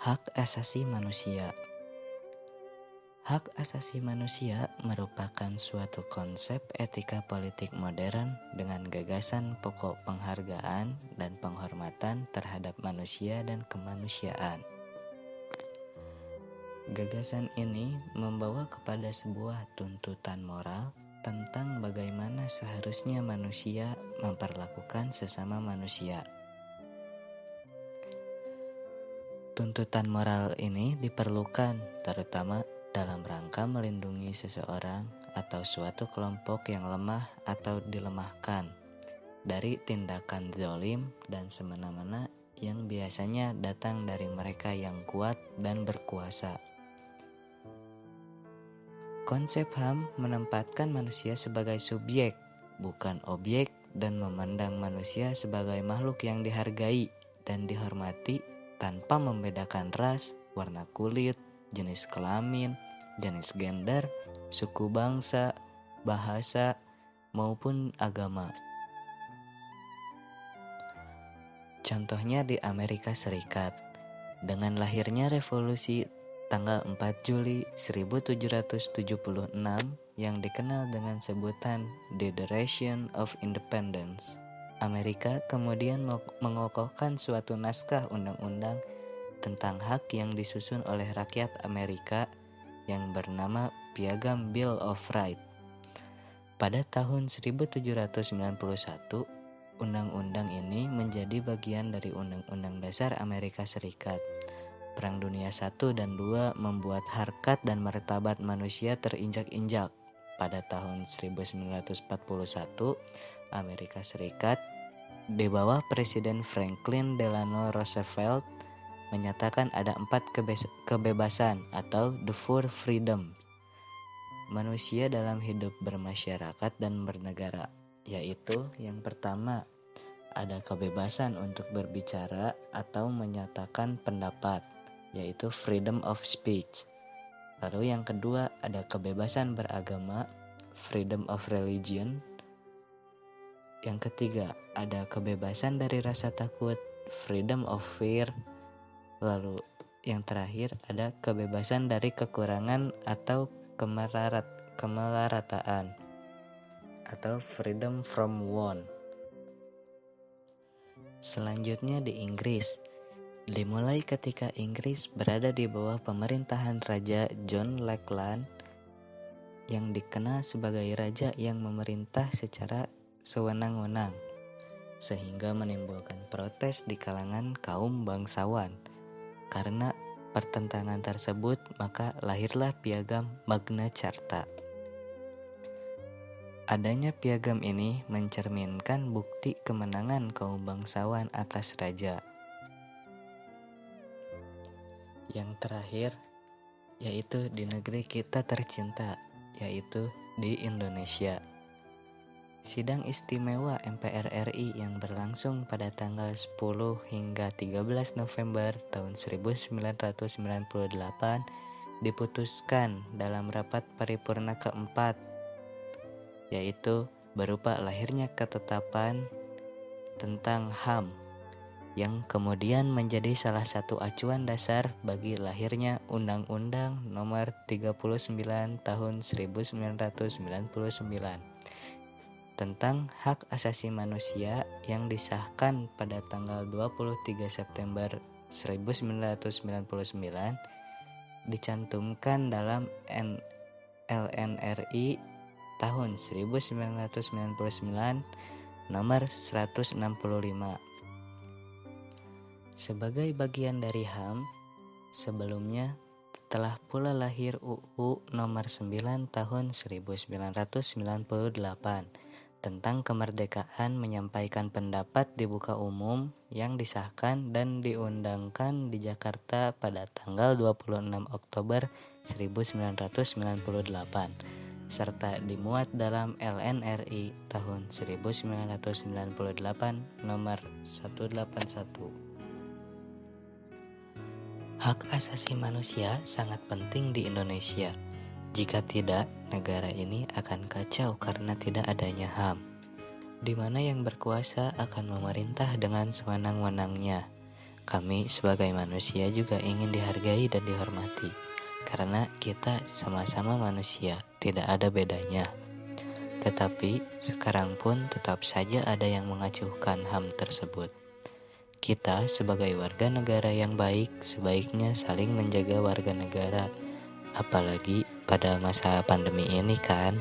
Hak asasi manusia. Hak asasi manusia merupakan suatu konsep etika politik modern dengan gagasan pokok penghargaan dan penghormatan terhadap manusia dan kemanusiaan. Gagasan ini membawa kepada sebuah tuntutan moral tentang bagaimana seharusnya manusia memperlakukan sesama manusia. Tuntutan moral ini diperlukan terutama dalam rangka melindungi seseorang atau suatu kelompok yang lemah atau dilemahkan dari tindakan zalim dan semena-mena yang biasanya datang dari mereka yang kuat dan berkuasa. Konsep HAM menempatkan manusia sebagai subjek, bukan objek, dan memandang manusia sebagai makhluk yang dihargai dan dihormati tanpa membedakan ras, warna kulit, jenis kelamin, jenis gender, suku bangsa, bahasa, maupun agama. Contohnya di Amerika Serikat, dengan lahirnya revolusi tanggal 4 Juli 1776 yang dikenal dengan sebutan Declaration of Independence. Amerika kemudian mengokohkan suatu naskah undang-undang tentang hak yang disusun oleh rakyat Amerika yang bernama Piagam Bill of Rights. Pada tahun 1791, undang-undang ini menjadi bagian dari Undang-Undang Dasar Amerika Serikat. Perang Dunia I dan II membuat harkat dan martabat manusia terinjak-injak. Pada tahun 1941, Amerika Serikat di bawah Presiden Franklin Delano Roosevelt menyatakan ada 4 kebebasan atau the four freedoms manusia dalam hidup bermasyarakat dan bernegara, yaitu yang pertama, ada kebebasan untuk berbicara atau menyatakan pendapat, yaitu freedom of speech. Lalu yang kedua, ada kebebasan beragama, freedom of religion. Yang ketiga, ada kebebasan dari rasa takut, freedom of fear. Lalu yang terakhir, ada kebebasan dari kekurangan atau kemelarataan atau freedom from want. Selanjutnya di Inggris, dimulai ketika Inggris berada di bawah pemerintahan Raja John Lackland yang dikenal sebagai raja yang memerintah secara sewenang-wenang, sehingga menimbulkan protes di kalangan kaum bangsawan. Karena pertentangan tersebut, maka lahirlah Piagam Magna Carta. Adanya piagam ini mencerminkan bukti kemenangan kaum bangsawan atas raja. Yang terakhir, yaitu di negeri kita tercinta, yaitu di Indonesia. Sidang istimewa MPR RI yang berlangsung pada tanggal 10 hingga 13 November tahun 1998 diputuskan dalam rapat paripurna keempat, yaitu berupa lahirnya ketetapan tentang HAM yang kemudian menjadi salah satu acuan dasar bagi lahirnya Undang-Undang Nomor 39 Tahun 1999 tentang hak asasi manusia yang disahkan pada tanggal 23 September 1999 dicantumkan dalam LNRI tahun 1999 nomor 165. Sebagai bagian dari HAM, sebelumnya telah pula lahir UU nomor 9 tahun 1998 tentang kemerdekaan menyampaikan pendapat di muka umum yang disahkan dan diundangkan di Jakarta pada tanggal 26 Oktober 1998 serta dimuat dalam LNRI tahun 1998 nomor 181. Hak asasi manusia sangat penting di Indonesia. Jika tidak, negara ini akan kacau karena tidak adanya HAM, di mana yang berkuasa akan memerintah dengan sewenang-wenangnya. kami sebagai manusia juga ingin dihargai dan dihormati, karena kita sama-sama manusia, tidak ada bedanya. Tetapi sekarang pun tetap saja ada yang mengacuhkan HAM tersebut. Kita sebagai warga negara yang baik sebaiknya saling menjaga warga negara, apalagi pada masa pandemi ini kan.